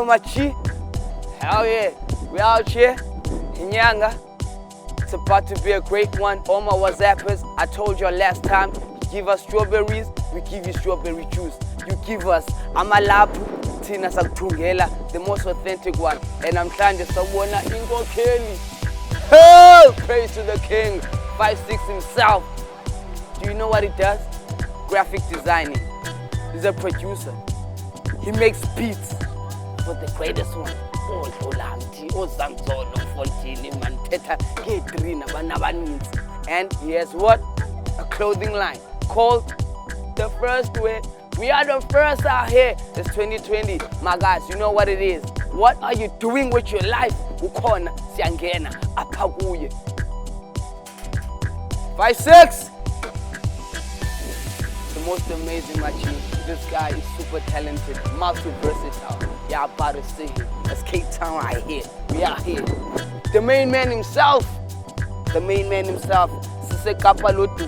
my chi. Hell yeah, we out here in Nyanga. It's about to be a great one. All my WhatsAppers, I told you last time, you give us strawberries, we give you strawberry juice. You give us amalapu, Tina Sakutungela, the most authentic one. And I'm trying to Sawona Ingo Kelly. Oh, praise to the king, 5'6" himself. Do you know what he does? Graphic designing. He's a producer. He makes beats for the greatest one. Oh, Solomzi, oh, Zamzolo, Fontini, Manteta, Ketrina, Banabanins. And he has what? A clothing line called The First Way. We are the first out here. It's 2020. My guys, you know what it is. What are you doing with your life? Ukona, Siyangena, Apaguye. 5'6". The most amazing machine. This guy is super talented, multi-versatile. Yeah, I'm about to see him. That's Cape Town right here. We are here. The main man himself. The main man himself. Sisekapa lotu.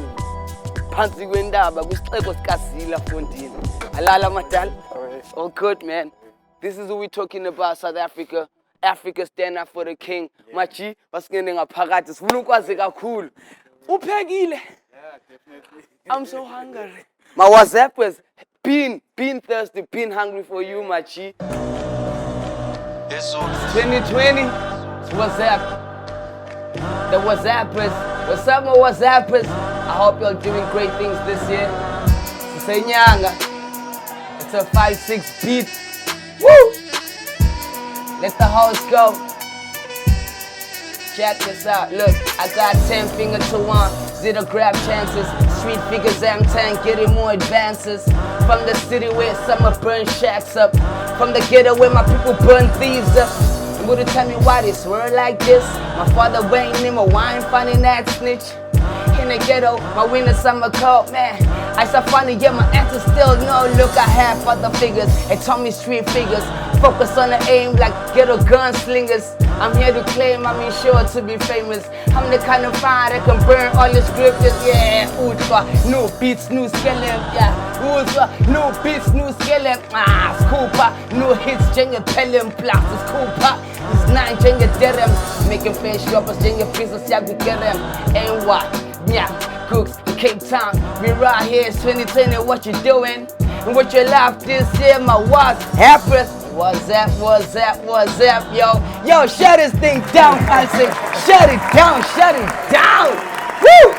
Pansi kwendaba kwisixeko sikaZila Fontini. Alala madal. All good, man. This is what we're talking about, South Africa. Africa stand up for the king. Machi, basingene ngaphakathi. Sifuna ukwazi kakhulu. Uphekile. Yeah, definitely. I'm so hungry. My WhatsApp was been thirsty, been hungry for you, Machi. 2020, WhatsApp. The WhatsAppers. What's up, my WhatsAppers? I hope you're doing great things this year. Say Nyanga. It's a 5'6" beat. Woo! Let the house go. Check this out. Look, I got 10 fingers to 1. 0 grab chances. Street figures M10 getting more advances. From the city where summer burn shacks up. From the ghetto where my people burn thieves up. You gonna tell me why this word like this? My father weighing him a wine finding that snitch. In the ghetto, my winter summer coat, man. I saw funny, yeah, my answer still no. Look, I have other figures. They told me street figures. Focus on the aim like ghetto gunslingers. I'm here to claim, I'm sure to be famous. I'm the kind of fire that can burn all the scriptures. Yeah, Utwa, new beats, new skeleton. Yeah, Utwa, new beats, new skeleton. Ah, Scooper, new hits, Jenga Pelham, Blast, Scooper. It's 9 Jenga Derem. Making face shoppers, Jenga pieces, Yagu Derem. And what? Yeah, cooks, Cape Town. We right here, it's 2020. What you doing? And what your life this year, my WhatsAppers. What's up, what's up, what's up, yo? Yo, shut this thing down, I say. Shut it down, shut it down. Woo!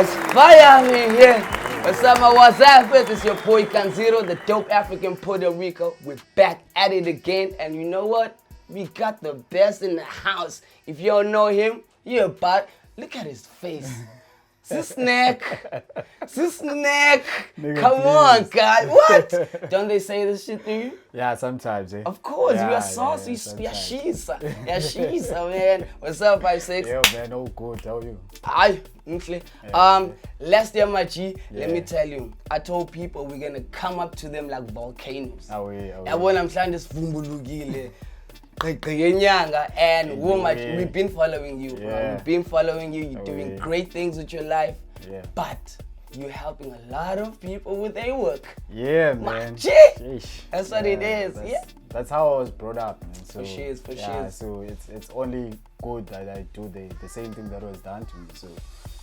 It's fire in here. What's up, my WhatsAppers? It's your boy Gunzito, the dope African Puerto Rico. We're back at it again, and you know what? We got the best in the house. If you don't know him, you're about. Look at his face. This neck. Come on, God. What? Don't they say this shit to you? Yeah, sometimes, eh? Of course, yeah, we are saucy. Yeah, she's man. What's up, 5'6"? Yo, man, all good. How are you? Hi, last year, my G, let me tell you, I told people we're gonna come up to them like volcanoes. When I'm trying this vumbulugile. And woman, we've been following you, bro. We've been following you. You're doing great things with your life, but you're helping a lot of people with their work. Yeah, man. That's what it is. That's how I was brought up, man. So, for sure. So it's only good that I do the same thing that was done to me. So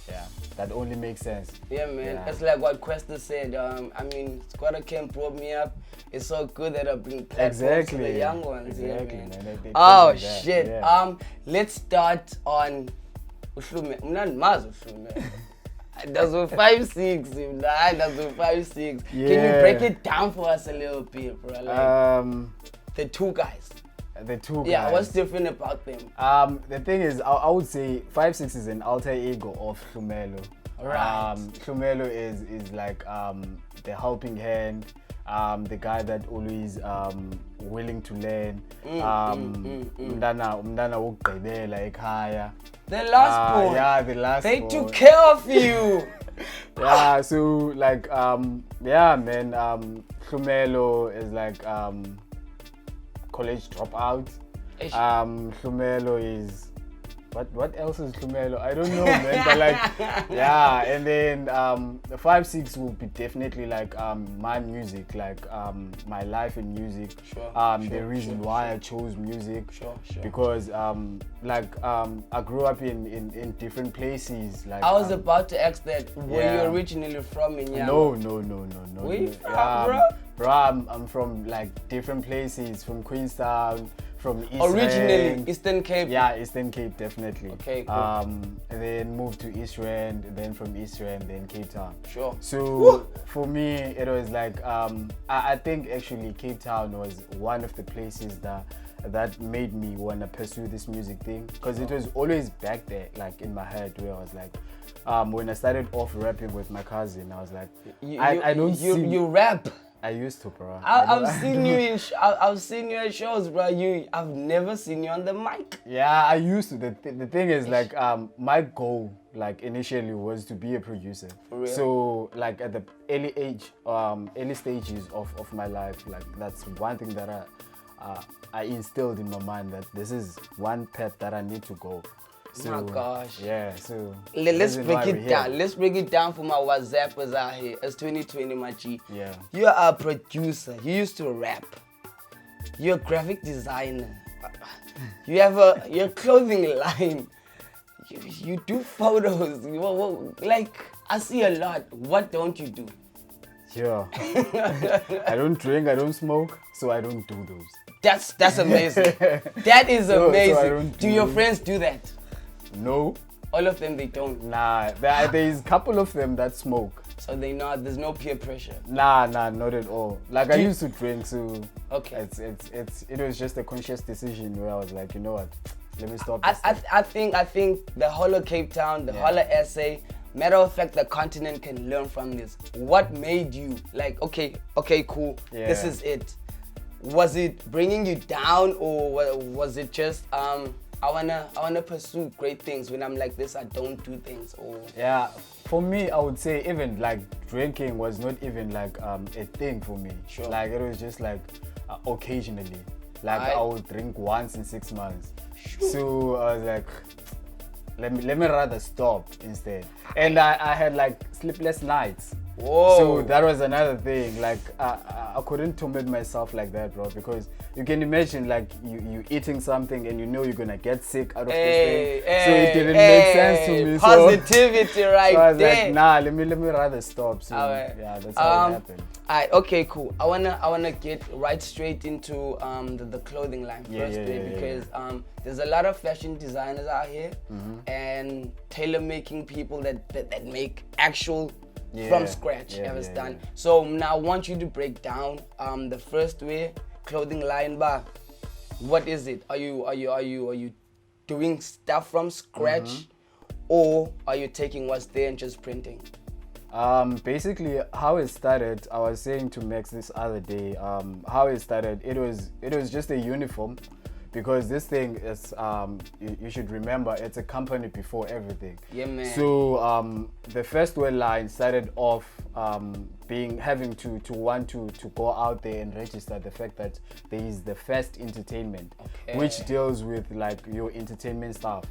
yeah, that only makes sense. Yeah, man. Yeah. It's like what Questa said. I mean, Squatter Camp brought me up. It's so good that I've been platforms to the young ones. Exactly, man. Man. Oh shit. Yeah. Let's start on Hlumelo. That's a 5'6", that's a 5'6". Yeah. Can you break it down for us a little bit, bro? Like, the two guys. The two guys. Yeah, what's different about them? The thing is, I would say 5'6" is an alter ego of Hlumelo. Right. Hlumelo is like the helping hand, the guy that always willing to learn. Umdana wokugqibela ekhaya. The last boy. Yeah, the last They boy. took care of you. Yeah, so like yeah, man. Hlumelo is like college dropout. Hlumelo is what else is Hlumelo? I don't know, man. But like, yeah. And then the 5-6 will be definitely like my music, like my life in music. The reason why I chose music. Because I grew up in different places. Like I was about to ask that. Were you originally from Inyama? No. Where you from, bro? Bro, I'm from like different places, from Queenstown, from East Originally, Rand. Eastern Cape? Yeah, Eastern Cape, definitely. Okay, cool. And then moved to East Rand, then from East Rand, then Cape Town. Sure. So for me, it was like, I think actually Cape Town was one of the places that made me want to pursue this music thing. Because it was always back there, like in my head, where I was like, when I started off rapping with my cousin, I was like, you rap? I used to, bro. I've seen you I've seen you at shows, bro. I've never seen you on the mic. Yeah, I used to. The thing is, like, my goal, like, initially was to be a producer. For real? So, like, at the early stages of my life, like, that's one thing that I instilled in my mind, that this is one path that I need to go. So, oh my gosh. Yeah, so let's break it down. Let's break it down for my WhatsAppers out here. It's 2020, my G. Yeah. You're a producer. You used to rap. You're a graphic designer. You have your clothing line. You do photos. Like, I see a lot. What don't you do? Yeah. I don't drink, I don't smoke, so I don't do those. That's amazing. That is amazing. So do your friends do that? No. All of them, they don't? Nah, there's a couple of them that smoke. So there's no peer pressure? Nah, not at all. Like, I used to drink, so okay. It was just a conscious decision where I was like, you know what, let me stop this. I think the whole of Cape Town, the whole of SA, matter of fact, the continent can learn from this. What made you like, okay, cool, this is it? Was it bringing you down, or was it just I wanna pursue great things? When I'm like this, I don't do things. Or yeah, for me, I would say even like drinking was not even like a thing for me. Sure. Like, it was just like occasionally. Like, I would drink once in 6 months. Sure. So I was like, let me rather stop instead. And I had like sleepless nights. Whoa. So that was another thing. Like, I couldn't torment myself like that, bro, because you can imagine, like, you eating something and you know you're gonna get sick out of this thing. So it didn't make sense to me. Positivity right so I was there. like, nah, let me rather stop. So yeah, that's how it happened. Alright, okay, cool. I wanna get right straight into the clothing line first, because there's a lot of fashion designers out here and tailor making people that make actual from scratch done. So now I want you to break down the first way clothing line bar. What is it? Are you doing stuff from scratch, or are you taking what's there and just printing? Basically, how it started, I was saying to Max this other day, how it started, it was just a uniform, because this thing is, you should remember, it's a company before everything. Yeah, man. So the first wear line started off having to want to go out there and register the fact that there is the first entertainment, which deals with like your entertainment stuff.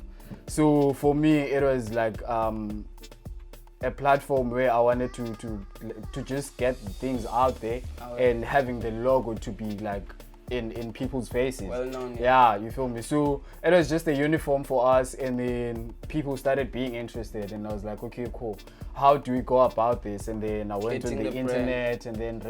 So for me, it was like a platform where I wanted to just get things out there and having the logo to be like in people's faces. Well known. Yeah, you feel me? So it was just a uniform for us, and then people started being interested, and I was like, okay, cool. How do we go about this? And then I went on the internet and then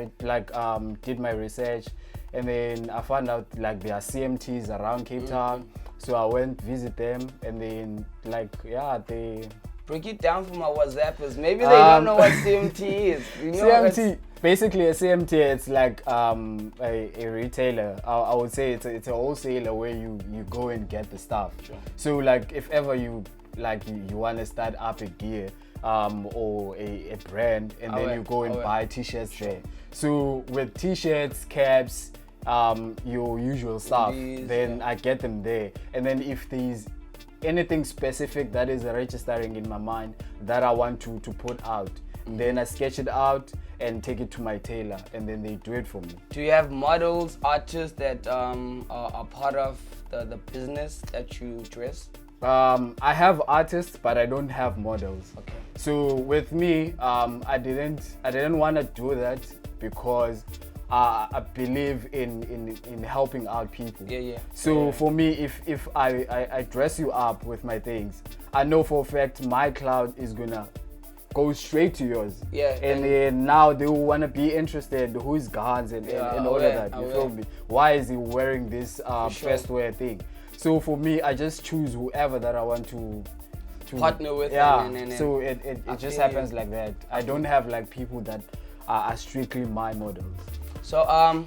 did my research, and then I found out like there are CMTs around Cape Town. So I went visit them, and then they break it down for my WhatsAppers. Maybe they don't know what CMT is. You know, CMT, basically a CMT, it's like a retailer. I would say it's a wholesaler where you go and get the stuff. Sure. So like if ever you want to start up a gear or a brand, and then you go and buy t-shirts there. So with t-shirts, caps, your usual stuff, then I get them there. And then if there's anything specific that is registering in my mind that I want to put out, then I sketch it out and take it to my tailor, and then they do it for me. Do you have models, artists that are part of the business that you dress? I have artists, but I don't have models. Okay. So with me, I didn't want to do that because I believe in helping out people. Yeah. So for me, if I dress you up with my things, I know for a fact my cloud is gonna go straight to yours. Yeah. And then now they will wanna be interested. Who's Gans and all of that. You feel me? Why is he wearing this first wear thing? So for me, I just choose whoever that I want to partner with. Yeah. So it just happens like that. I don't have like people that are strictly my models. So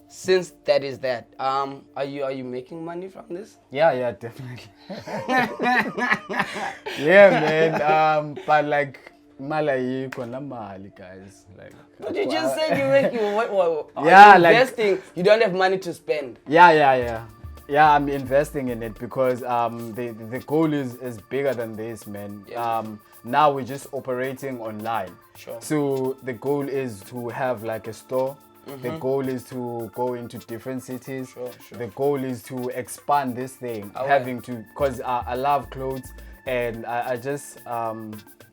since that is that, are you making money from this? Yeah, definitely. Yeah, man. But like Malay mali guys. Like. But you just said you're making what? Yeah, like investing. You don't have money to spend. Yeah. Yeah, I'm investing in it because the goal is bigger than this, man. Yeah. Now we're just operating online. Sure. So the goal is to have like a store. The goal is to go into different cities. Sure. The goal is to expand this thing. Because I love clothes, and I just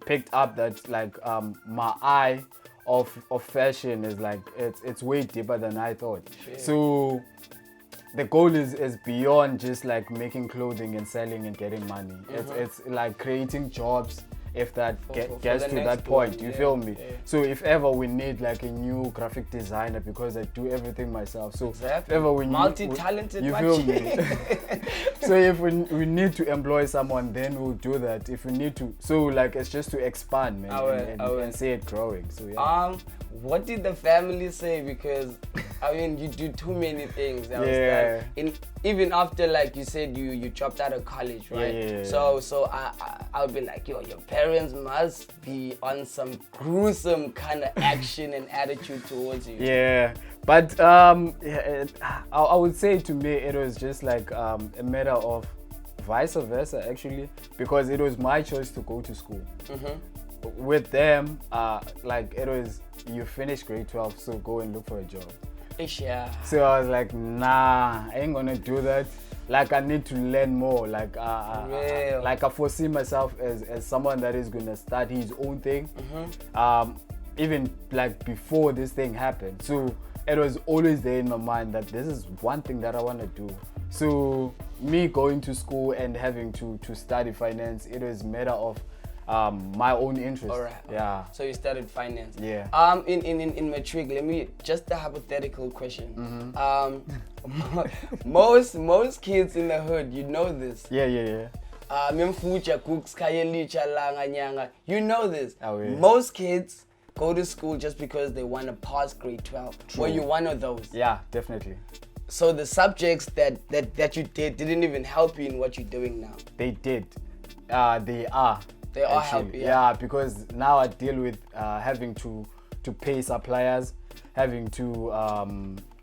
picked up that like my eye of fashion is like it's way deeper than I thought. Sure. So the goal is beyond just like making clothing and selling and getting money. It's like creating jobs if that gets to that point. You feel me? Yeah. So if ever we need like a new graphic designer, because I do everything myself. So exactly. If ever we multi-talented, you feel me? So if we need to employ someone, then we'll do that. If we need to, so like it's just to expand, man, and see it growing. So yeah. What did the family say? Because I mean, you do too many things. Even after, like you said, you dropped out of college, right? Yeah. So I'll be like, yo, your parents must be on some gruesome kind of action and attitude towards you. Yeah, but I would say to me it was just like a matter of vice versa actually, because it was my choice to go to school. With them, like it was, you finish grade 12, so go and look for a job. Yeah. So I was like, nah, I ain't gonna do that. Like I need to learn more. Like I foresee myself as someone that is gonna start his own thing. Even like before this thing happened. So it was always there in my mind that this is one thing that I want to do. So me going to school and having to study finance, it was a matter of my own interest. All right. Yeah. So you studied finance. Yeah. In matric, let me just a hypothetical question. Most kids in the hood, you know this. Yeah. You know this. Oh, yeah. Most kids go to school just because they want to pass grade 12. True. Were you one of those? Yeah, definitely. So the subjects that you didn't even help you in what you're doing now? They did. They are. They are helping. Yeah, because now I deal with having to pay suppliers, having to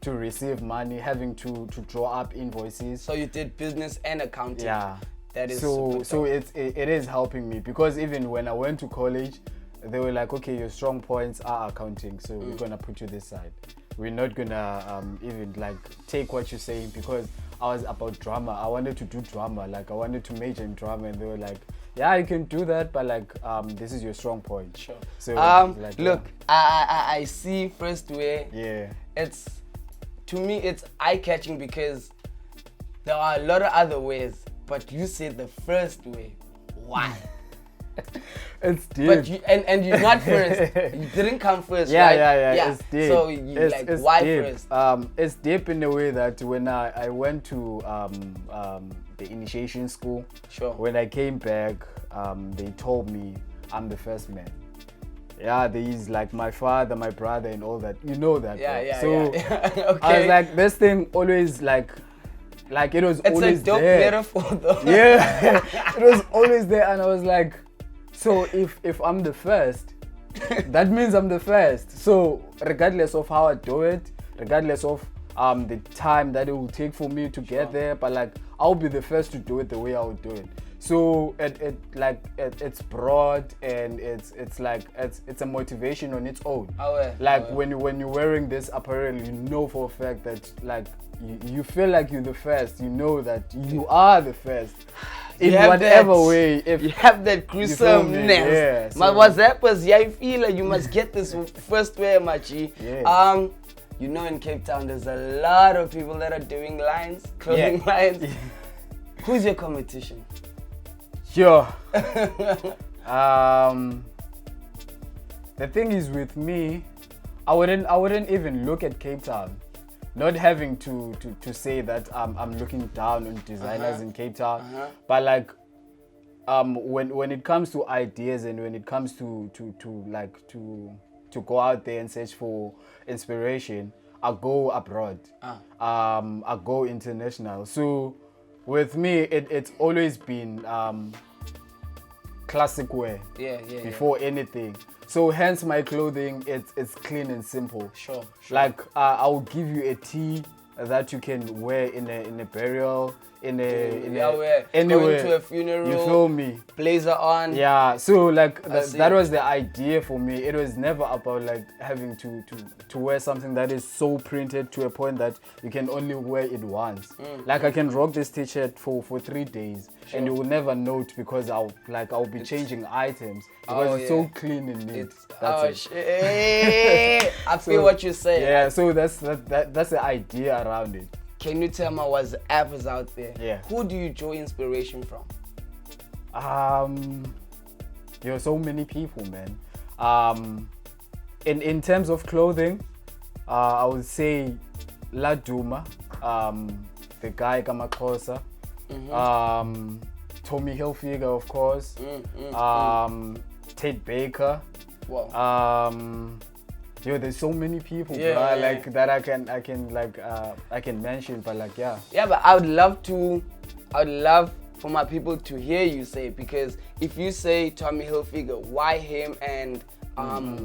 receive money, having to draw up invoices. So you did business and accounting. Yeah. That is so it is helping me, because even when I went to college, they were like, okay, your strong points are accounting, so we're gonna put you this side. We're not gonna even like take what you're saying, because I was about drama. I wanted to do drama, like I wanted to major in drama, and they were like, yeah, you can do that, but like this is your strong point. Sure. So like, look, I see first way. Yeah. To me it's eye-catching because there are a lot of other ways, but you said the first way. Why? It's deep. But you and you're not first. You didn't come first, yeah, right? Yeah. It's deep. So you it's why deep. first? It's deep in the way that when I went to the initiation school, sure. When I came back, they told me I'm the first man. Yeah, there's like my father, my brother, and all that. You know that. Yeah. So Okay. I was like, this thing always like it was always there. It's a dope metaphor though. Yeah, it was always there, and I was like, so if I'm the first, that means I'm the first. So regardless of how I do it, regardless of the time that it will take for me to get there, but like I'll be the first to do it the way I would do it. So it's broad, and it's a motivation on its own. When you're wearing this apparel, you know for a fact that like you feel like you're the first. You know that you are the first. in whatever way. If you have that gruesomeness, yeah, so what's happens? Yeah, you feel like you must get this first way, Machi. Yeah. You know, in Cape Town, there's a lot of people that are doing lines, clothing lines. Who's your competition? Sure. The thing is with me, I wouldn't even look at Cape Town. Not having to say that I'm looking down on designers in Cape Town, but like when it comes to ideas and when it comes to go out there and search for inspiration, I go abroad. I go international. So with me, it's always been classic wear. Before anything. So hence my clothing, it's clean and simple. Sure. Like I'll give you a tee that you can wear in a burial, anywhere, going to a funeral. You feel me? Blazer on. Yeah. So like that was the idea for me. It was never about like having to wear something that is so printed to a point that you can only wear it once. Like I can rock this t-shirt for 3 days. Sure. And you will never note because I'll be changing items because it's so clean and neat. That's it. I feel what you're saying. Yeah, so that's the idea around it. Can you tell me what's the apples out there? Yeah. Who do you draw inspiration from? There are so many people, man. In terms of clothing, I would say La Duma, the guy Kamakosa. Tommy Hilfiger, of course. Tate Baker. Wow. There's so many people, like that I can mention, but like yeah, but I would love for my people to hear you say, because if you say Tommy Hilfiger, why him, and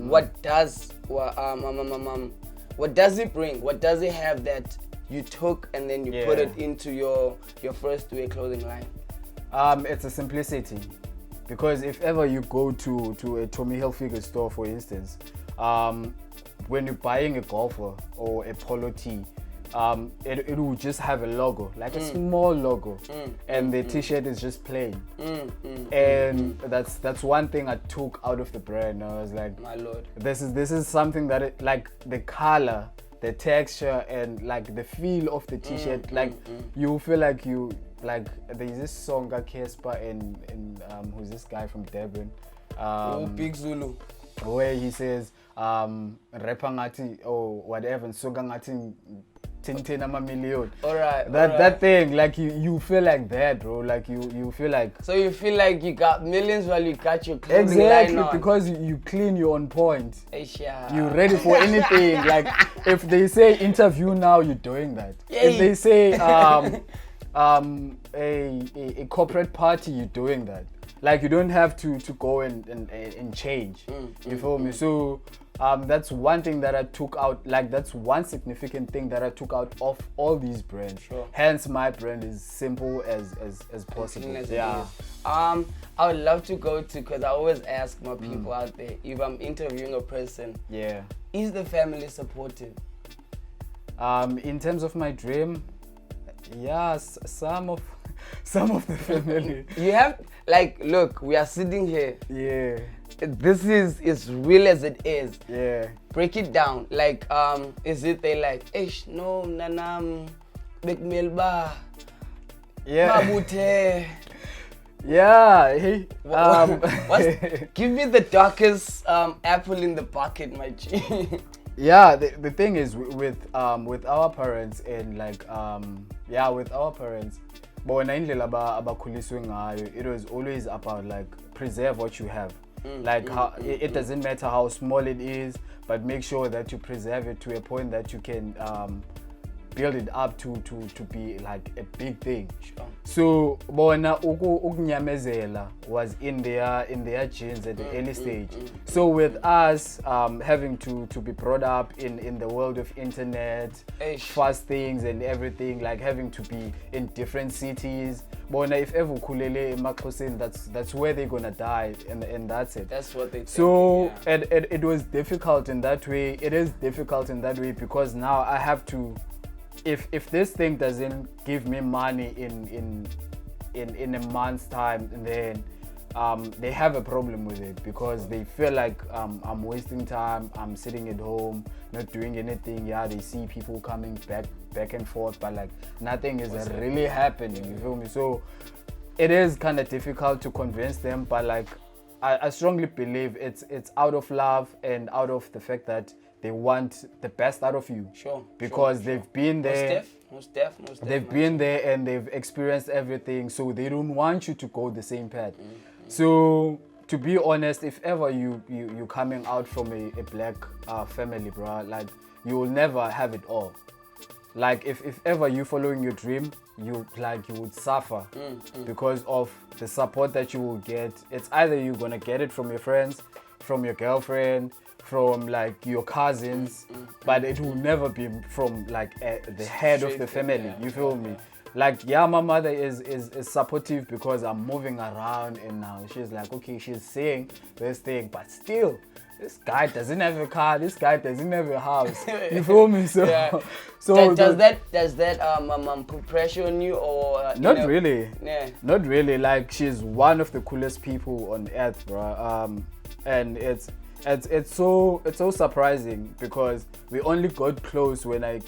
what does it bring? What does it have that you took and then you put it into your first wear clothing line? It's a simplicity, because if ever you go to a Tommy Hilfiger store, for instance, when you're buying a golfer or a polo tee, it will just have a logo, like a small logo, and the t-shirt is just plain. And that's one thing I took out of the brand. I was like, my lord, this is something that like the color, the texture, and like the feel of the t-shirt, you feel like there's this song by Casper and who's this guy from Durban, Big Zulu, where he says rapper ngati or whatever, soga ngati 10 million. Alright. That thing, like you feel like that, bro. Like you feel like. So you feel like you got millions while you got your clothing exactly line on. Because you clean, you're on point. Asia. You're ready for anything. Like if they say interview now, you're doing that. If they say a corporate party, you're doing that. Like you don't have to go and change. You feel me? So that's one thing that I took out. Like that's one significant thing that I took out of all these brands. Sure. Hence my brand is simple as possible. I would love to go to, because I always ask my people out there, if I'm interviewing a person, is the family supportive? In terms of my dream, yes, some of the family. You have, like, look, we are sitting here. Yeah. This is as real as it is. Yeah. Break it down. Like, is it they like, Eish, no, nanam, big milba, mabute. Yeah. Hey. Give me the darkest apple in the bucket, my G. Yeah, the thing is with our parents and like with our parents, but when it was always about like preserve what you have. It doesn't matter how small it is, but make sure that you preserve it to a point that you can build it up to be like a big thing. Sure. So bona ukunyamezela was in their genes at the early stage. So with us having to be brought up in the world of internet, fast things and everything, like having to be in different cities, bona if ever kulele emaxhoseni, that's where they're gonna die, and that's it. That's what they think. So it was difficult in that way. It is difficult in that way because now I have to, if this thing doesn't give me money in in a month's time, and then they have a problem with it because they feel like I'm wasting time, I'm sitting at home not doing anything. Yeah, they see people coming back and forth, but like nothing is really happening, you feel me? So it is kind of difficult to convince them, but like I strongly believe it's out of love and out of the fact that they want the best out of you. Sure. Because they've been there. Most def. They've been there and they've experienced everything, so they don't want you to go the same path. So to be honest, if ever you coming out from a black family, bro, like you will never have it all. Like if ever you following your dream, you would suffer because of the support that you will get. It's either you're gonna get it from your friends, from your girlfriend, from like your cousins, but it will never be from like the head of the family. You feel me? Like, yeah, my mother is supportive because I'm moving around, and now she's like, okay, she's saying this thing, but still, this guy doesn't have a car, this guy doesn't have a house. You feel me? So, yeah. so does that put pressure on you, or not really? Yeah. Not really. Like, she's one of the coolest people on earth, bro. And it's so surprising because we only got close when I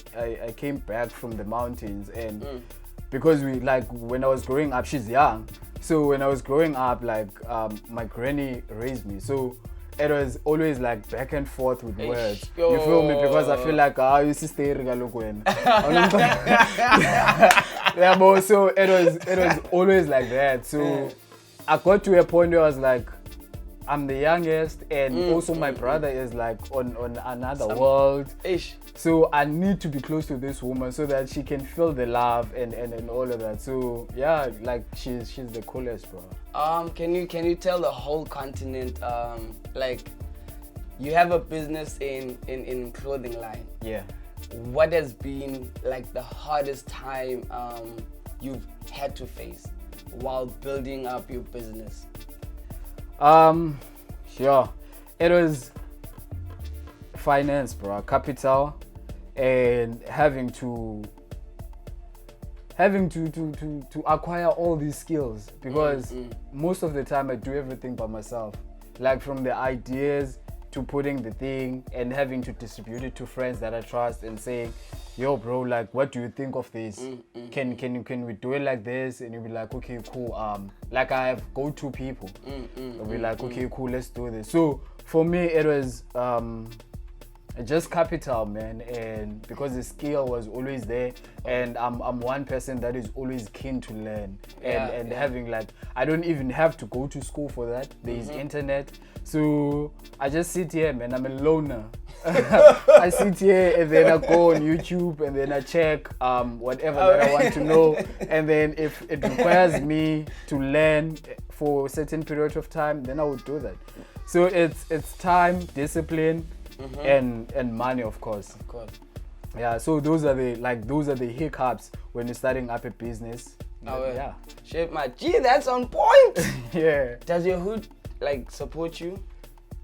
came back from the mountains, and because we, like, when I was growing up, she's young, so when I was growing up, like my granny raised me, so it was always like back and forth with words. You feel me? Because I feel like you sister yeah, but so it was always like that. So I got to a point where I was like, I'm the youngest, and also my brother is like on another world. So I need to be close to this woman so that she can feel the love and all of that. So yeah, like she's the coolest, bro. Can you tell the whole continent, like you have a business in clothing line. Yeah. What has been like the hardest time you've had to face while building up your business? Sure. It was finance, bro, capital, and having to acquire all these skills because most of the time I do everything by myself, like from the ideas to putting the thing and having to distribute it to friends that I trust and saying, yo bro, like what do you think of this? Can we do it like this? And you'll be like, okay, cool. Like I have go-to people. They'll be like, okay, cool, let's do this. So for me it was just capital, man, and because the skill was always there, and I'm one person that is always keen to learn, and having like, I don't even have to go to school for that. There is internet, so I just sit here, man. I'm a loner. I sit here and then I go on YouTube and then I check whatever that I want to know, and then if it requires me to learn for a certain period of time, then I would do that. So it's time, discipline, and money, of course. Yeah, so those are the hiccups when you're starting up a business. Yeah. Shit, my G, that's on point. Yeah. Does your hood like support you?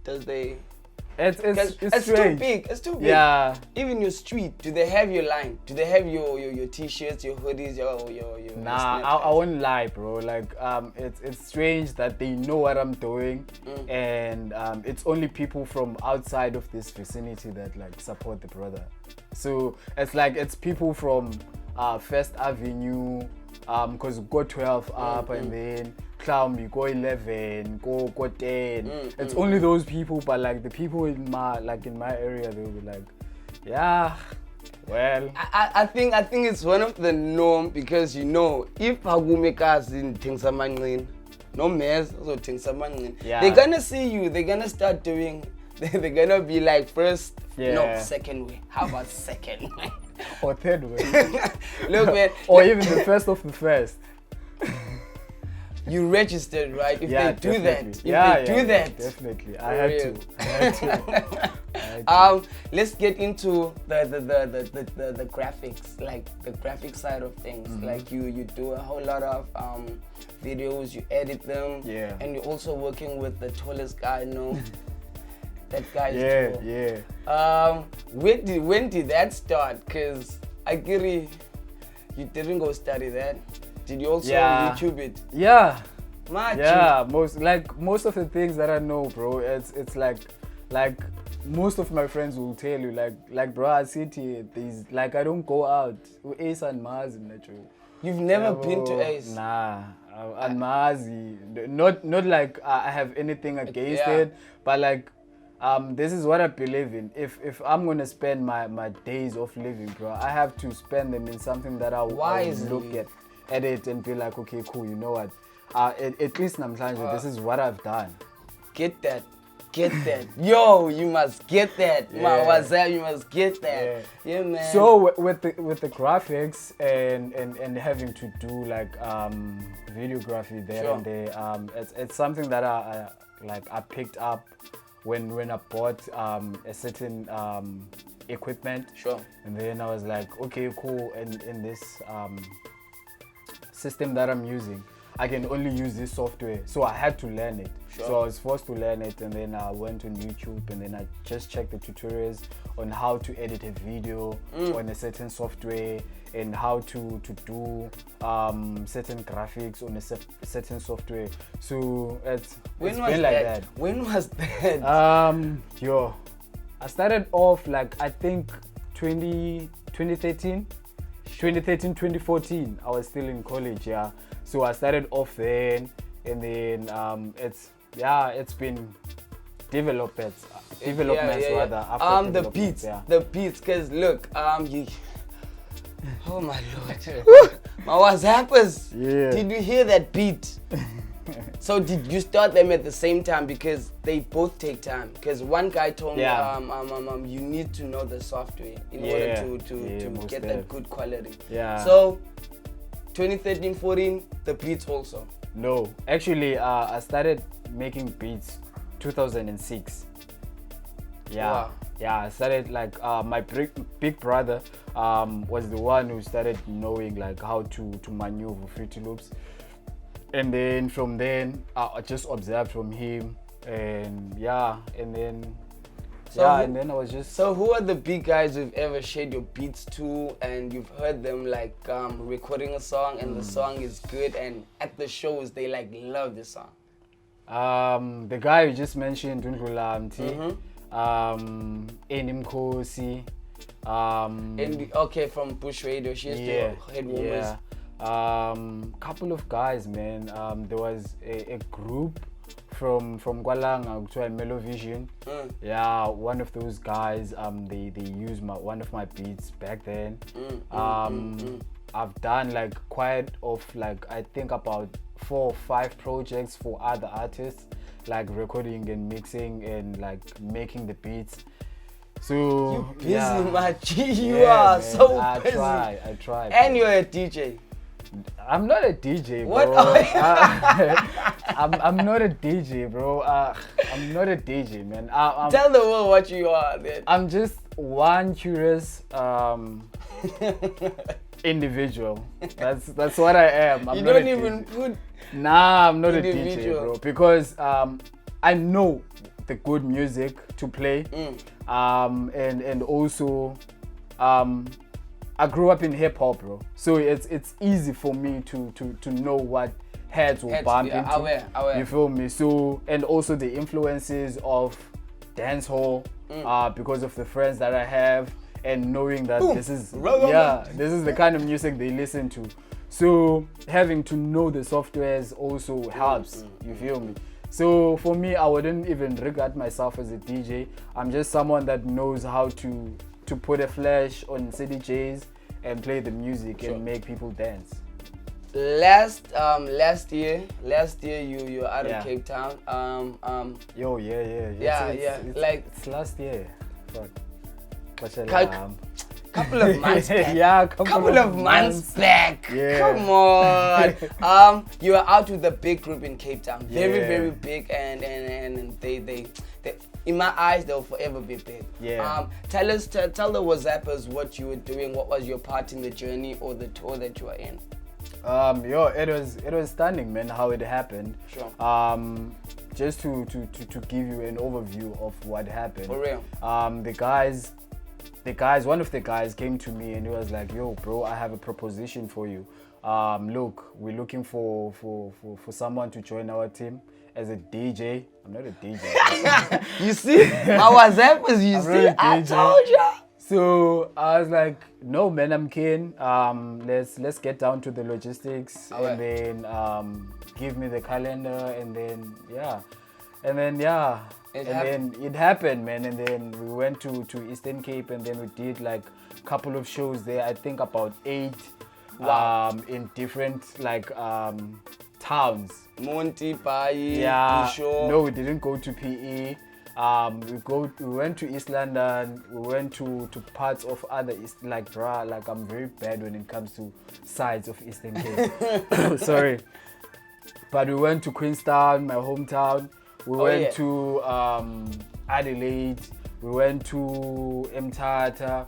Does they? It's too big. It's too big. Yeah. Even your street, do they have your line? Do they have your t-shirts, your hoodies, your Nah, I won't lie, bro. Like it's strange that they know what I'm doing, and it's only people from outside of this vicinity that like support the brother. So it's people from First Avenue, because go 12 up and then Qwabi, go 11, go 10. It's only those people, but like the people in my area, they'll be like, yeah, well. I think it's one of the norm, because you know, if Agumeka's in Tingsamanglin, no mess, so Tingsamanglin, they're gonna see you, they're gonna start doing, they're gonna be like first, no, second way. How about second way? Or third way. Look, man. Or even the first of the first. You registered, right? If they do that, definitely. I had to. Let's get into the graphics, like the graphic side of things. Like you do a whole lot of videos, you edit them, and you're also working with the tallest guy I know. That guy is tall. When did that start? Cause Agiri, you didn't go study that. Did you also YouTube it? Yeah. Much. Yeah, most of the things that I know, bro, it's like most of my friends will tell you like bro, I sit here, these like I don't go out. Ace and Maz natural. You've never been to Ace? Nah, and Mazi. Not like I have anything against it, but like this is what I believe in. If I'm gonna spend my days of living, bro, I have to spend them in something that I will look at it and be like, okay, cool, you know what? At least this is what I've done. Get that. Yo, you must get that. Mawazam, you must get that. Yeah, man. So with the graphics and having to do like videography there and there, it's something that I picked up when I bought a certain equipment. Sure. And then I was like, okay, cool. And in this system that I'm using, I can only use this software, so I had to learn it. Sure. So I was forced to learn it, and then I went on YouTube, and then I just checked the tutorials on how to edit a video on a certain software, and how to do certain graphics on a certain software. So it's been like that. When was that? I started off like I think 2013, 2014. I was still in college, yeah. So I started off then, and then it's been developments rather. After the beats, cause look, oh my lord, what's happens? Yeah. Did you hear that beat? So did you start them at the same time, because they both take time? Because one guy told me, you need to know the software in order to get that good quality. Yeah. So 2013-14, the beats also? No, actually, I started making beats 2006. Yeah. Wow. Yeah, I started like my big brother was the one who started knowing like how to maneuver Fruity Loops. And then from then, I just observed from him, and then I was just... So who are the big guys you've ever shared your beats to, and you've heard them like recording a song and the song is good, and at the shows they like love the song? The guy you just mentioned, Ndira Creatives, okay, from Bush Radio, she's the head woman. Couple of guys, man. There was a group from Kwalanga, Hlumelo Vision. Yeah, one of those guys. They used one of my beats back then. I've done like quite of like I think about 4 or 5 projects for other artists, like recording and mixing and like making the beats. So you busy, my G. You are man, so busy. I try. And you're a DJ. I'm not a DJ, bro. What? I'm not a DJ, bro. I'm not a DJ, man. Tell the world what you are, then. I'm just one curious individual. That's what I am. I'm you not don't even put. Nah, I'm not a DJ, bro. Because I know the good music to play, and also I grew up in hip hop, bro. So it's easy for me to know what heads will bump into. Aware. You feel me? So, and also the influences of dancehall, because of the friends that I have, and knowing that this is the kind of music they listen to. So having to know the softwares also helps. You feel me? So for me, I wouldn't even regard myself as a DJ. I'm just someone that knows how to put a flash on CDJs and play the music and make people dance. Last year you were out of Cape Town. It's last year. Couple of months back. couple of months back. Yeah. Come on. You are out with a big group in Cape Town. Very big, and they in my eyes they'll forever be big. Yeah. Tell the WhatsAppers what you were doing. What was your part in the journey or the tour that you were in? It was stunning, man, how it happened. Sure. Just to give you an overview of what happened. For real. One of the guys came to me and he was like, yo, bro, I have a proposition for you. look, we're looking for someone to join our team as a DJ. I'm not a DJ. You see? How was that? You see? I told you. So I was like, no man, I'm keen. Let's get down to the logistics and then give me the calendar and then then it happened, man. And then we went to Eastern Cape and then we did like a couple of shows there. I think about 8 in different like towns. Monty, Pai, No, we didn't go to PE. We went to East London. We went to parts of other East, like I'm very bad when it comes to sides of Eastern Cape. Sorry, but we went to Queenstown, my hometown. We went to Adelaide. We went to Mthatha.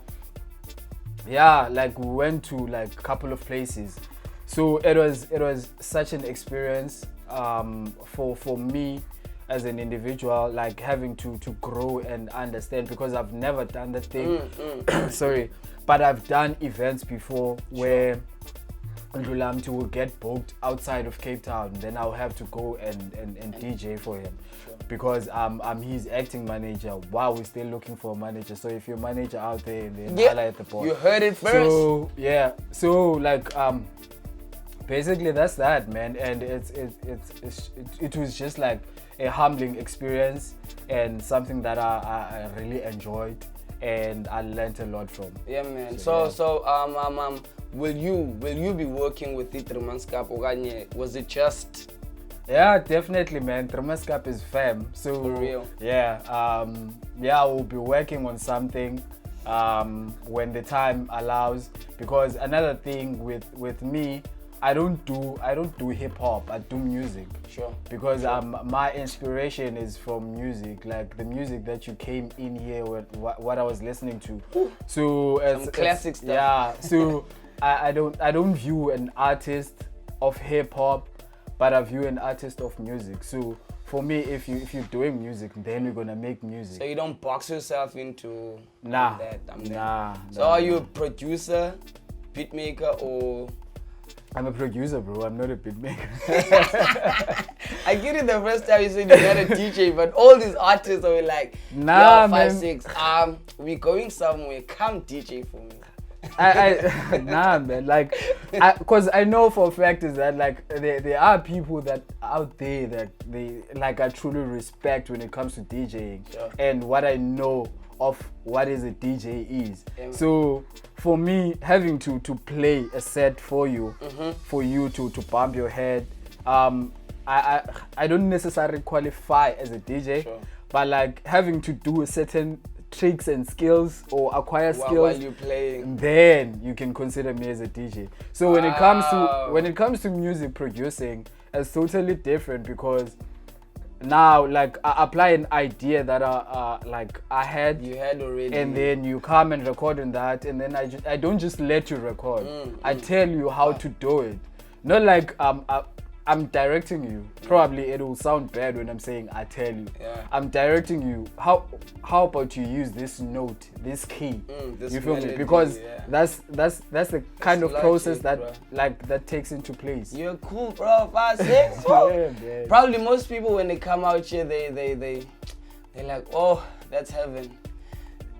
Yeah, like we went to like a couple of places. So it was such an experience for me as an individual, like having to grow and understand, because I've never done that thing. Sorry, but I've done events before where Hlumelo will get booked outside of Cape Town, then I'll have to go and DJ for him, because I'm his acting manager while we're still looking for a manager. So if you're a manager out there, then holla at the boy. You heard it first. So yeah, so like basically that's that, man. And it was just like a humbling experience and something that I really enjoyed and I learned a lot from. Yeah, man. Will you be working with it Trumanskap Oganye? Was it just? Yeah, definitely, man. Trumanskap is fam. So for real. Yeah, I will be working on something when the time allows, because another thing with me, I don't do hip hop. I do music. Sure. Because my inspiration is from music, like the music that you came in here with, what I was listening to. So some classic stuff. Yeah. So I don't view an artist of hip hop, but I view an artist of music. So for me, if you're doing music, then you're gonna make music. So you don't box yourself into nah. Nah. So are you a producer, beatmaker, or? I'm a producer, bro. I'm not a beatmaker. I get it the first time you said you're not a DJ, but all these artists are like, nah, yo, 5-6, we going somewhere, come DJ for me. Nah, man. Like, cause I know for a fact is that like there are people that out there that I truly respect when it comes to DJing, and what I know of what is a DJ is. So for me, having to play a set for you, for you to bump your head, I don't necessarily qualify as a DJ, but like having to do certain tricks and skills or acquire skills while you're playing, then you can consider me as a DJ. So when it comes to music producing, it's totally different, because now like I apply an idea that I had already, and then you come and record on that, and then I don't just let you record. I tell you how to do it, not like I'm directing you. Probably it will sound bad when I'm saying I tell you. I'm directing you. How about you use this note, this key? This you feel melody, me? Because that's the kind of process that takes into place. You're cool, bro. 5-6. Yeah. Probably most people when they come out here, they're like, oh, that's heaven.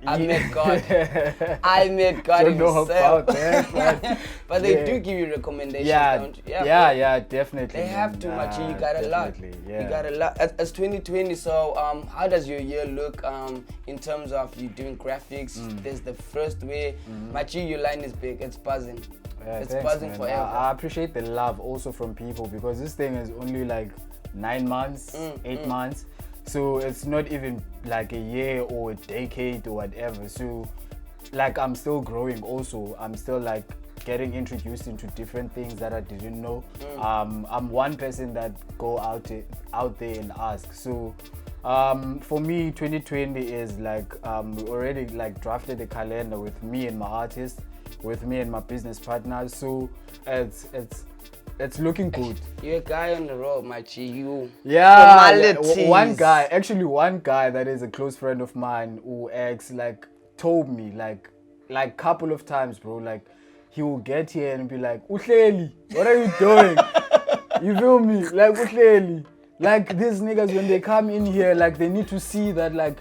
I met God. I met God himself. About that, but they do give you recommendations, don't you? Yeah, definitely. They have too much. You got a lot. Yeah. You got a lot. It's 2020, so how does your year look in terms of you doing graphics? There's the first way. Machi, your line is big. It's buzzing. It's buzzing man. forever. I appreciate the love also from people, because this thing is only like 9 months, 8 months. So it's not even like a year or a decade or whatever. So like I'm still growing also. I'm still like getting introduced into different things that I didn't know. I'm one person that go out there and ask. So for me, 2020 is like we already like drafted a calendar with me and my artist, with me and my business partners. So it's looking good. You're a guy on the road, Machi. One guy that is a close friend of mine who told me like couple of times, bro, like he will get here and be like, Uhleli, what are you doing? You feel me? Like, Uhleli. Like, these niggas, when they come in here, like, they need to see that, like,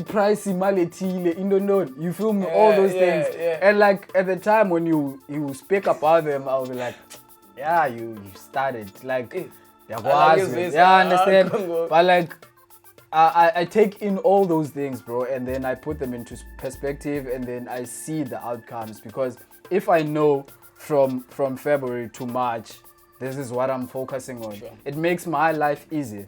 price maletile, you feel me? All those things. Yeah. And, like, at the time when you speak about them, I'll be like, yeah, you started. Like, I understand. But, like, I take in all those things, bro, and then I put them into perspective, and then I see the outcomes. Because if I know from February to March, this is what I'm focusing on. Sure. It makes my life easy.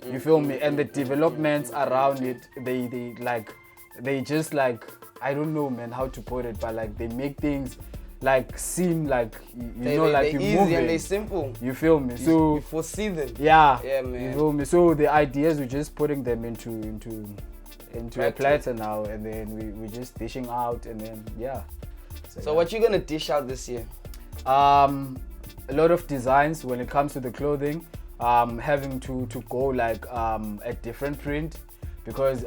You feel me? And the developments around it, they just like, I don't know, man, how to put it, but like they make things like seem like you know, like you're easy moving. And they simple. You feel me? You foresee them. Yeah, man. You feel me? So the ideas, we're just putting them into a platter now, and then we're just dishing out, and then So what you gonna dish out this year? A lot of designs when it comes to the clothing. Having to go like a different print, because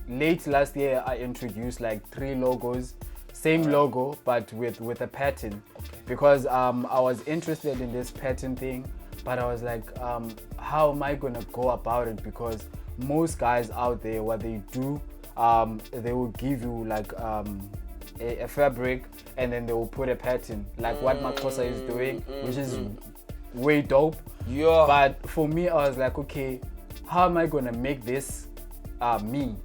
late last year I introduced like 3 logos. Same logo, but with a pattern, because I was interested in this pattern thing, but I was like, how am I gonna go about it? Because most guys out there, what they do, they will give you like a fabric, and then they will put a pattern, like what Makosa is doing, which is way dope. Yeah. But for me, I was like, okay, how am I gonna make this me?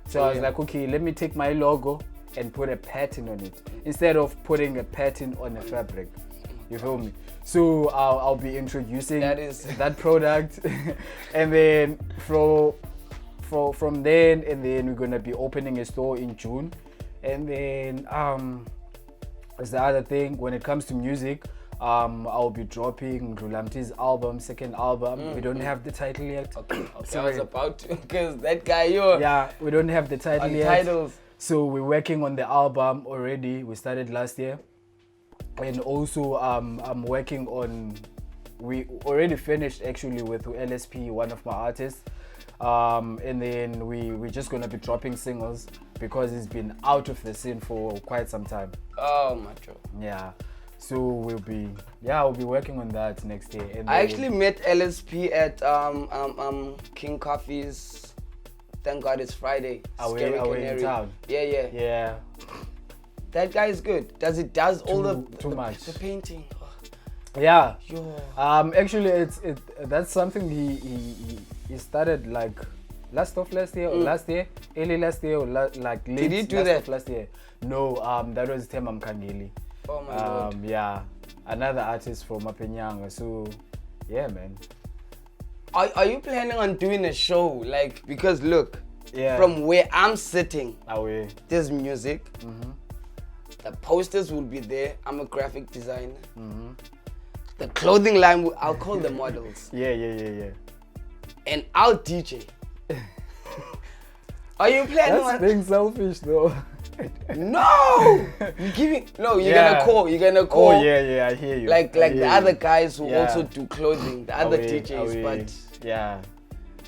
So I was like, okay, let me take my logo and put a pattern on it instead of putting a pattern on a fabric. You feel me? So I'll be introducing that product, and then from then, and then we're gonna be opening a store in June, and then as the other thing, when it comes to music, I'll be dropping Rulamti's album, second album. We don't have the title yet. Okay. I was about to, because that guy, we don't have the title yet. Titles. So we're working on the album already. We started last year, and also I'm working on. We already finished actually with LSP, one of my artists, and then we're just gonna be dropping singles because he's been out of the scene for quite some time. Oh my God. Yeah. So we'll be working on that next year. And I actually met LSP at King Coffee's. Thank God it's Friday. Away in town. Yeah. That guy is good. Does all the painting? Yeah. Yo. Actually, that's something he started like last year or early last year or like late. Did he do that last year? No. That was Temam Kangeli. Oh my God. Yeah. Another artist from Mapenyanga. So, yeah, man. Are you planning on doing a show? Like, because look, from where I'm sitting, there's music. The posters will be there. I'm a graphic designer. The clothing line, I'll call the models. Yeah. And I'll DJ. Are you planning That's being selfish though. No! You're gonna call. Oh yeah, I hear you. Like the other guys who also do clothing, the other DJs, but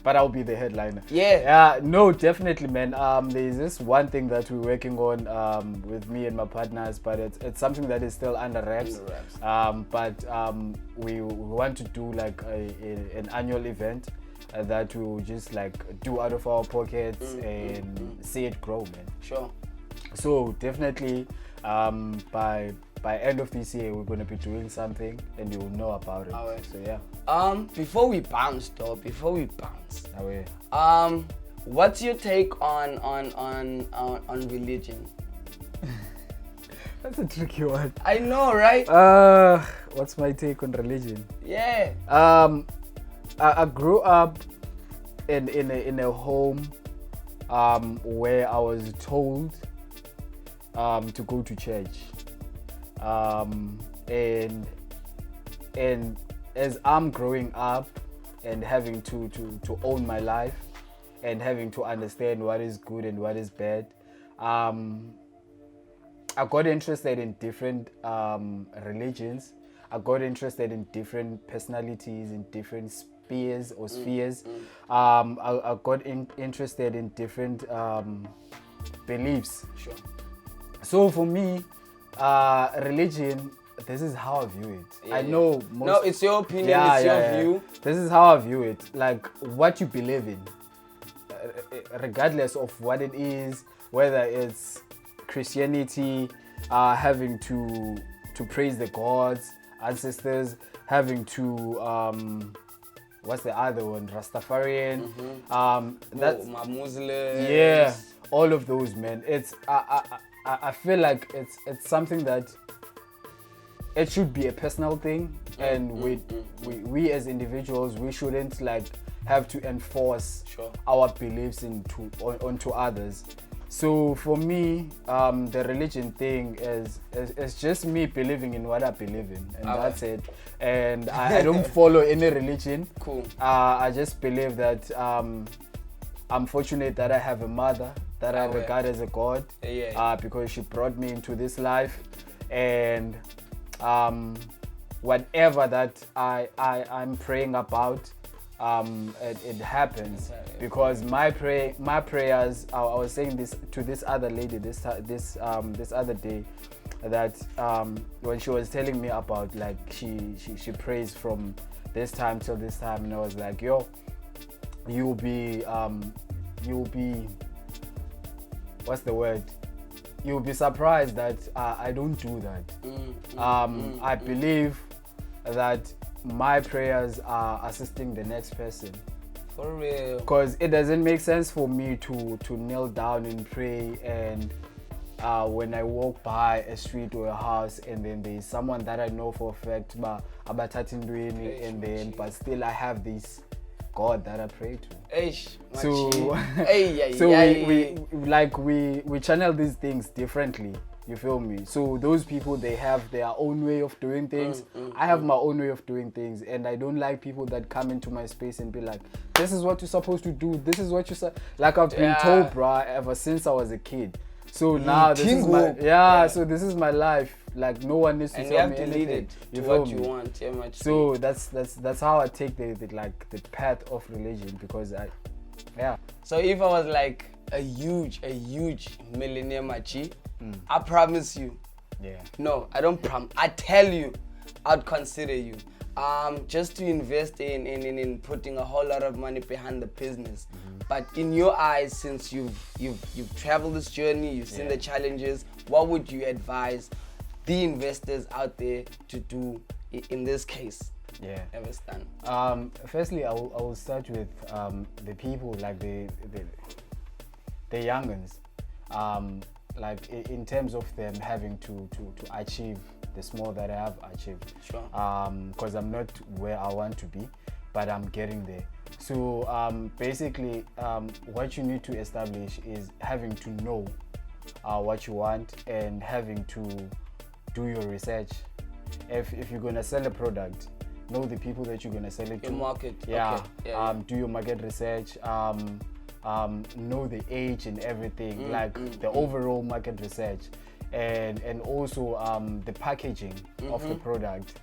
but I'll be the headliner. Yeah. No, definitely, man. There's this one thing that we're working on with me and my partners, but it's something that is still under wraps. But we want to do like an annual event that we'll just like do out of our pockets and see it grow, man. Sure. So definitely by end of this year we're going to be doing something and you will know about it. Right. So yeah. Before we bounce, what's your take on religion? That's a tricky one. I know, right? What's my take on religion? Yeah. I grew up in a home where I was told to go to church, and as I'm growing up and having to own my life and having to understand what is good and what is bad, I got interested in different religions. I got interested in different personalities, in different spheres. I got interested in different beliefs. Sure. So for me, religion, this is how I view it. I know most... No, it's your opinion, it's your view. This is how I view it. Like, what you believe in, regardless of what it is, whether it's Christianity, having to praise the gods, ancestors, having to what's the other one, Rastafarian, that's my Muslims. Yeah, all of those, man. It's I feel like it's something that it should be a personal thing, and we as individuals, we shouldn't like have to enforce our beliefs onto others. So for me, the religion thing is just me believing in what I believe in, and that's it. And I don't follow any religion. Cool. I just believe that I'm fortunate that I have a mother that I regard as a god, because she brought me into this life, and whatever that I'm praying about, it happens, because my prayers. I was saying this to this other lady this other day, that when she was telling me about like she prays from this time till this time, and I was like, yo, you'll be what's the word? You'll be surprised that I don't do that. I believe that my prayers are assisting the next person. For real. Because it doesn't make sense for me to kneel down and pray, and when I walk by a street or a house and then there's someone that I know for a fact, but still I have this God that I pray to. We channel these things differently. You feel me? So those people, they have their own way of doing things. I have my own way of doing things, and I don't like people that come into my space and be like, this is what you're supposed to do. This is what you like I've been told, bruh, ever since I was a kid. So now this is my so this is my life. Like no one needs to tell me anything. You feel what you want. So that's how I take the path of religion, because So if I was like a huge millionaire machi, I promise you. No, I don't promise. I tell you, I'd consider you. Just to invest in putting a whole lot of money behind the business. But in your eyes, since you've traveled this journey, you've seen the challenges, what would you advise the investors out there to do in this case? Firstly, I will start with the people, like the youngins, like in terms of them having to achieve the small that I have achieved. Because I'm not where I want to be, but I'm getting there. So basically, what you need to establish is having to know what you want, and having to do your research. If you're gonna sell a product, know the people that you're gonna sell it to. Your market. Do your market research. Know the age and everything, the overall market research, and also the packaging of the product.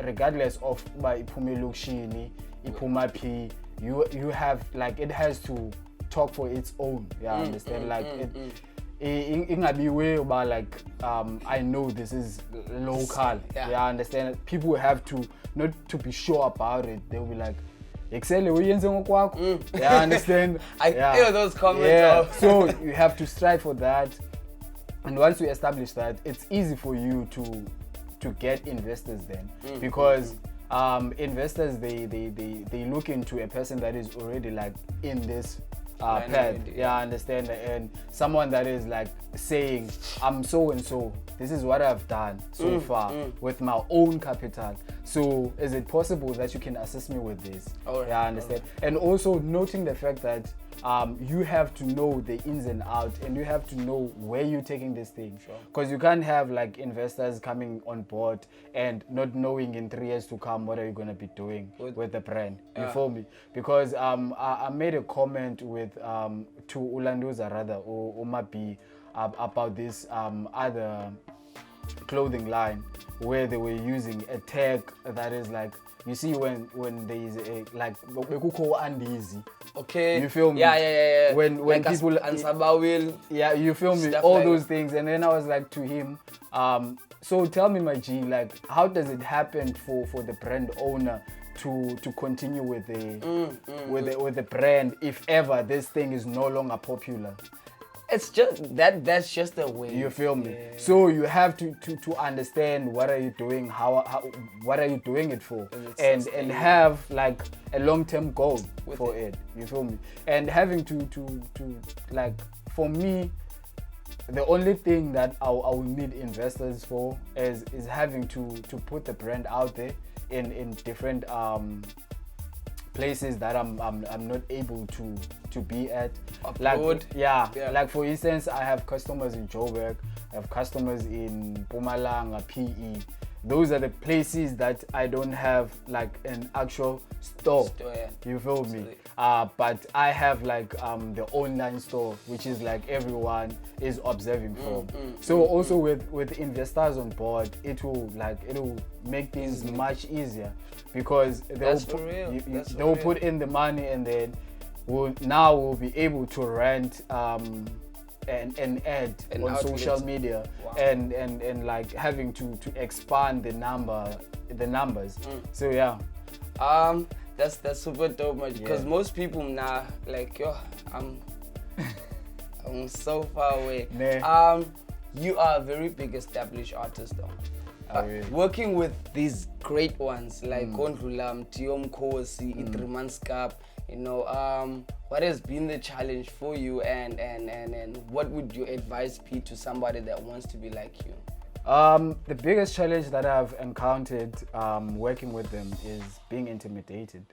Regardless of you have like, it has to talk for its own. Understand? Ingabi way about like I know this is local. Understand? People have to not to be sure about it. They'll be like, Excel, understand? I hear those comments. So you have to strive for that, and once you establish that, it's easy for you to get investors then, because investors they look into a person that is already like in this path. Understand? And someone that is like saying, I'm so and so, this is what I've done so far with my own capital. So is it possible that you can assist me with this? Understand? And also noting the fact that you have to know the ins and outs, and you have to know where you're taking this thing. Because you can't have like investors coming on board and not knowing in 3 years to come what are you going to be doing with the brand. You feel me? Because I made a comment with to Ulanduza rather, or Umabi, about this other clothing line where they were using a tag that is like you see when there is a like bekuko Andizi. Okay. You feel me? Yeah. When like people and Sabawil. Yeah, you feel me? All those things, and then I was like to him, so tell me, my G, like how does it happen for the brand owner to continue with the brand if ever this thing is no longer popular? It's just that's just the way. You feel me? Yeah. So you have to understand what are you doing, how what are you doing it for, and have like a long-term goal for it. You feel me? And having to like, for me, the only thing that I will need investors for is having to put the brand out there in different places that I'm not able to be at. Upload. Like like for instance, I have customers in Joburg, I have customers in Mpumalanga, PE. Those are the places that I don't have like an actual store. You feel me? But I have like the online store, which is like everyone is observing from. So also with investors on board, it will make things much easier, because they'll put in the money, and then we'll be able to rent an ad on social media. Wow. and like having to expand the numbers. So yeah, that's super dope, man, because most people now like, yo, I'm so far away. Nah. You are a very big established artist though. Really? Working with these great ones like Hlumelo, Kosi, Itrimanskap, you know, what has been the challenge for you, and what would your advice be to somebody that wants to be like you? The biggest challenge that I've encountered working with them is being intimidated.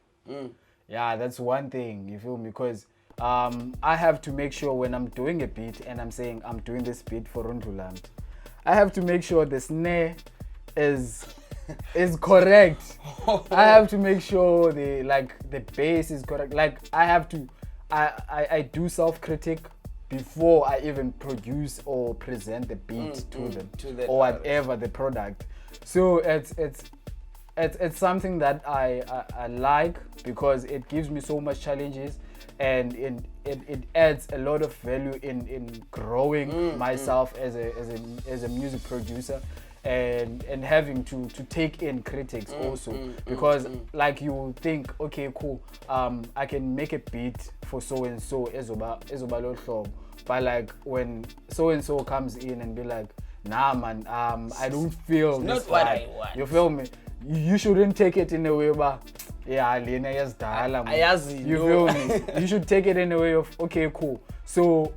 Yeah, that's one thing, you feel me? Because I have to make sure when I'm doing a beat and I'm saying I'm doing this beat for Hlumelo, I have to make sure the snare is correct. I have to make sure the bass is correct. Like I do self-critic before I even produce or present the beat to them or whatever the product. So it's something that I like, because it gives me so much challenges, and it adds a lot of value in growing myself as a music producer, and having to take in critics also, because like you think, okay, cool, I can make a beat for so and so ezoba lo hlobo, but like when so and so comes in and be like, nah man, I don't feel not this what vibe. I want. You feel me? You shouldn't take it in a way but yeah, Lena is you feel me? You should take it in a way of, okay, cool, so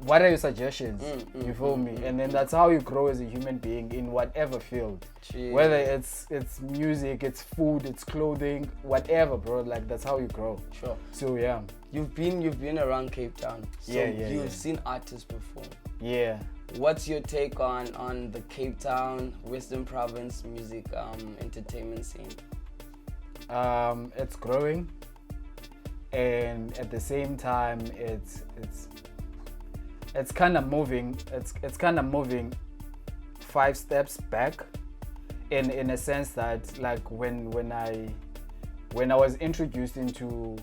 what are your suggestions? You feel me? And then that's how you grow as a human being in whatever field. Jeez. Whether it's music, it's food, it's clothing, whatever, bro. Like that's how you grow. Sure. So yeah. You've been around Cape Town. So you've seen artists perform. Yeah. What's your take on the Cape Town, Western Province music entertainment scene? It's growing, and at the same time it's kind of moving. It's kind of moving 5 steps back, in a sense that like when I was introduced into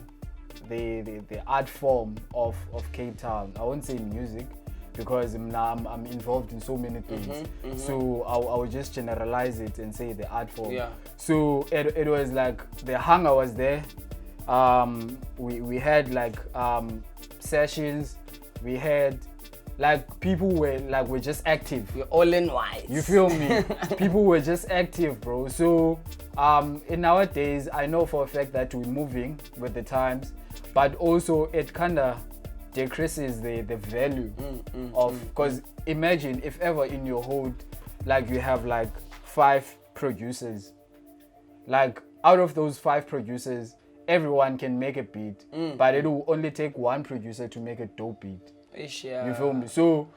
the art form of Cape Town, I won't say music, because I'm involved in so many things. So I would just generalize it and say the art form. Yeah. So it was like the hunger was there. We had like sessions. We had like people were just active. You're all in white. You feel me? People were just active, bro. So in nowadays, I know for a fact that we're moving with the times, but also it kind of decreases the value of, because imagine if ever in your hood, like you have like 5 producers, like out of those 5 producers, everyone can make a beat, but it will only take 1 producer to make a dope beat. You feel me? So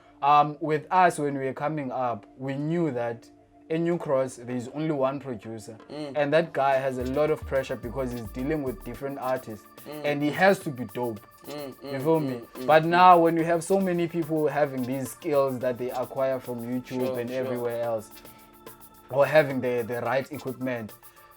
with us, when we were coming up, we knew that in New Cross there's only 1 producer, and that guy has a lot of pressure because he's dealing with different artists, and he has to be dope. You feel me? But now when you have so many people having these skills that they acquire from YouTube and everywhere else, or having the right equipment,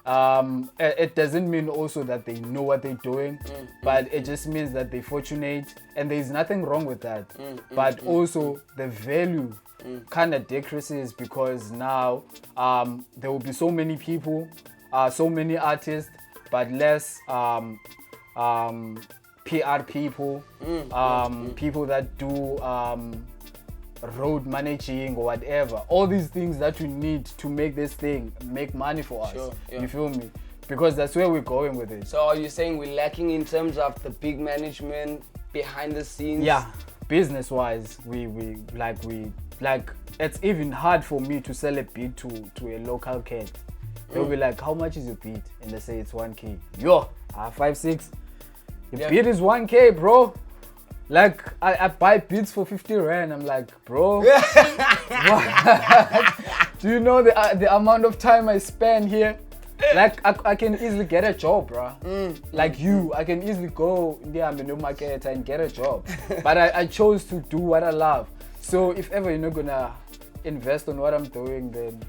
it doesn't mean also that they know what they're doing, but it just means that they're fortunate, and there's nothing wrong with that. But also the value kind of decreases because now there will be so many people, so many artists, but less PR people, people that do road managing or whatever. All these things that we need to make this thing make money for us. Sure, yeah. You feel me? Because that's where we're going with it. So are you saying we're lacking in terms of the big management behind the scenes? Yeah, business wise, we it's even hard for me to sell a beat to a local cat. They'll be like, how much is your beat? And they say it's 1K. Yo, 5-6. The beat is 1K, bro. Like, I buy beats for 50 rand. I'm like, bro, what? Do you know the amount of time I spend here? Like, I can easily get a job, bro. Like I can easily go in the new market and get a job. But I chose to do what I love. So if ever you're not gonna invest on what I'm doing, then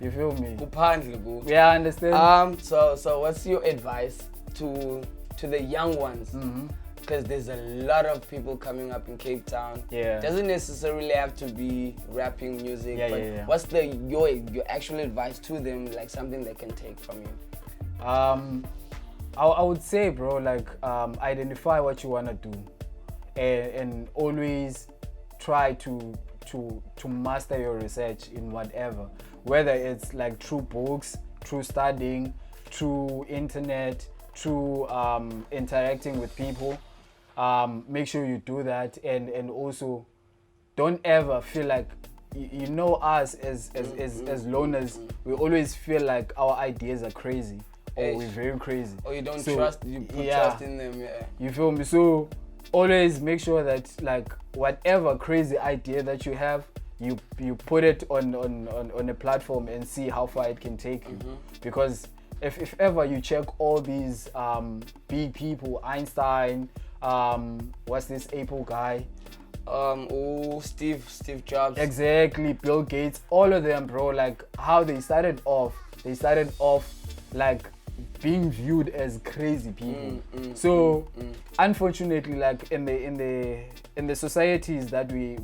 you feel me? Yeah, I understand. So what's your advice to the young ones? Because there's a lot of people coming up in Cape Town. Yeah. Doesn't necessarily have to be rapping music. Yeah. What's your actual advice to them? Like something they can take from you. I would say, bro, like identify what you wanna do, and always try to master your research in whatever, whether it's like through books, through studying, through internet, through interacting with people. Make sure you do that, and also don't ever feel like you know us as loners. We always feel like our ideas are crazy, or we're very crazy, or you don't trust. You put trust in them. Yeah. You feel me? So always make sure that like whatever crazy idea that you have, you put it on a platform and see how far it can take you. Because if ever you check all these big people, Einstein, what's this Apple guy? Steve Jobs. Exactly, Bill Gates, all of them, bro. Like how they started off like being viewed as crazy people. Unfortunately, like in the societies that we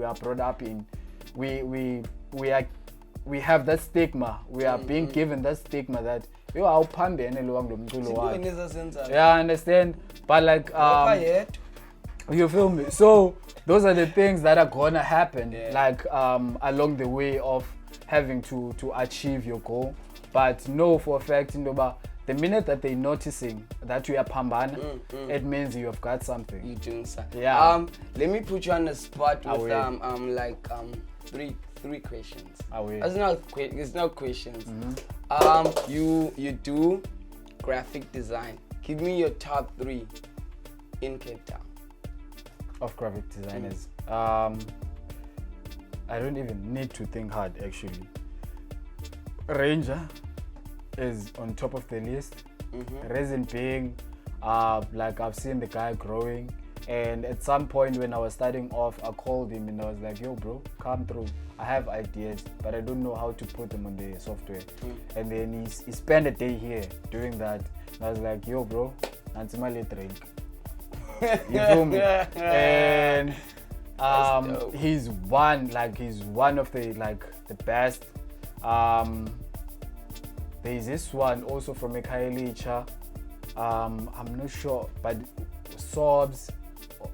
are brought up in, we have that stigma. We are being given that stigma that yeah, I understand, but like you feel me? So those are the things that are gonna happen, like along the way of having to achieve your goal. But know for a fact, the minute that they're noticing that you are pambana, it means you have got something. You're doing something. Yeah. Let me put you on the spot with three questions. It's not questions. You do graphic design. Give me your top 3 in Cape Town. Of graphic designers. I don't even need to think hard actually. Ranger is on top of the list. Reason being, like I've seen the guy growing, and at some point when I was starting off, I called him and I was like, yo bro, come through. I have ideas, but I don't know how to put them on the software. And then he spent a day here doing that. And I was like, yo bro, antimally drink. You feel me? And he's one of the best. There's this one also from Ekailicha. I'm not sure, but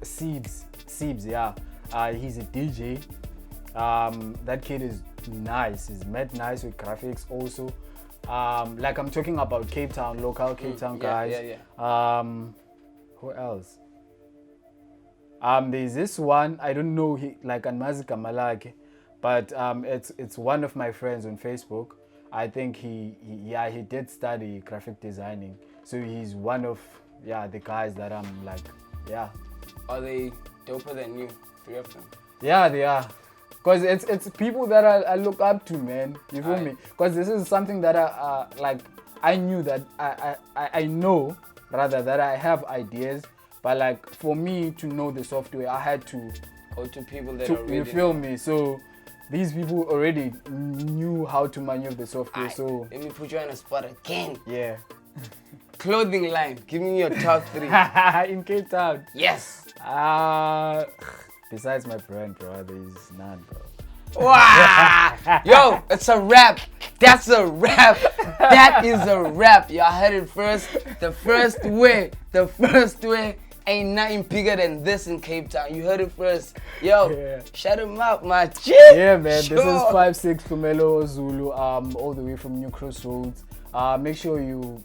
Siebs, yeah. He's a DJ. That kid is nice. He's mad nice with graphics also. Like I'm talking about Cape Town, local Cape Town guys. Who else? There's this one, I don't know, like Anmazika Malake, but it's one of my friends on Facebook. I think he did study graphic designing, so he's one of the guys that I'm like, Are they doper than you, 3 of them? Yeah, they are. Because it's people that I look up to, man. You feel me? Because this is something that I knew that I know rather that I have ideas, but like for me to know the software, I had to go to people that are you feel me? So these people already knew how to maneuver the software. Aight, So let me put you on a spot again. yeah. Clothing line, give me your top 3. In Cape Town. Yes. Besides my brand, bro, there's none, bro. Wow. Yo, it's a wrap. That's a wrap. That is a wrap. Y'all heard it first. The first way ain't nothing bigger than this in Cape Town. You heard it first. Yo, shut him up, my G. Yeah, man. This is FiveSix Hlumelo Zulu, all the way from New Crossroads. Make sure you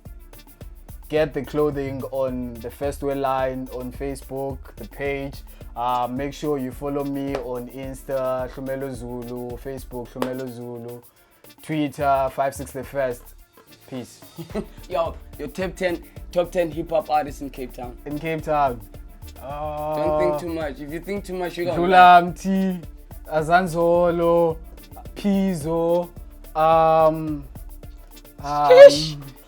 get the clothing on the First Way line on Facebook, the page. Make sure you follow me on Insta, Hlumelo Zulu, Facebook, Hlumelo Zulu, Twitter, FiveSix the First. Peace. Yo, your top 10 hip hop artists in Cape Town. In Cape Town. Don't think too much. If you think too much, you're gonna Hlumelo, Azanzolo, Pizzo,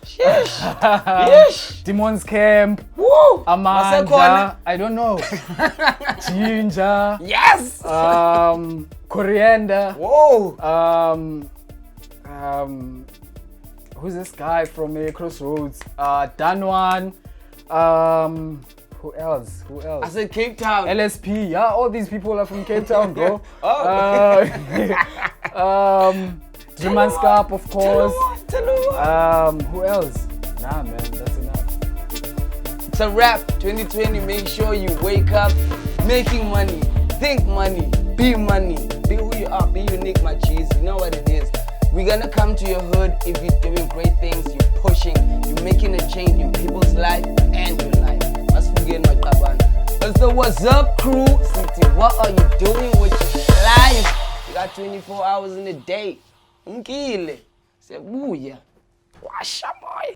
Shish. Demon's Camp. Woo! Amanda. I don't know. Ginger. Yes! Coriander. Whoa! Who's this guy from Crossroads? Danwan. Who else? I said Cape Town. LSP. Yeah, all these people are from Cape Town, bro. Drumanskap, of course. Who else? Nah, man, that's enough. It's a wrap. 2020. Make sure you wake up making money, think money, be who you are, be unique, my cheese. You know what it is. We're gonna come to your hood if you're doing great things, you're pushing, you're making a change in people's life and your life. Must forget my kaban. So what's up, crew? City, what are you doing with your life? You got 24 hours in a day. Mkile. Say, booyah. Washa boy.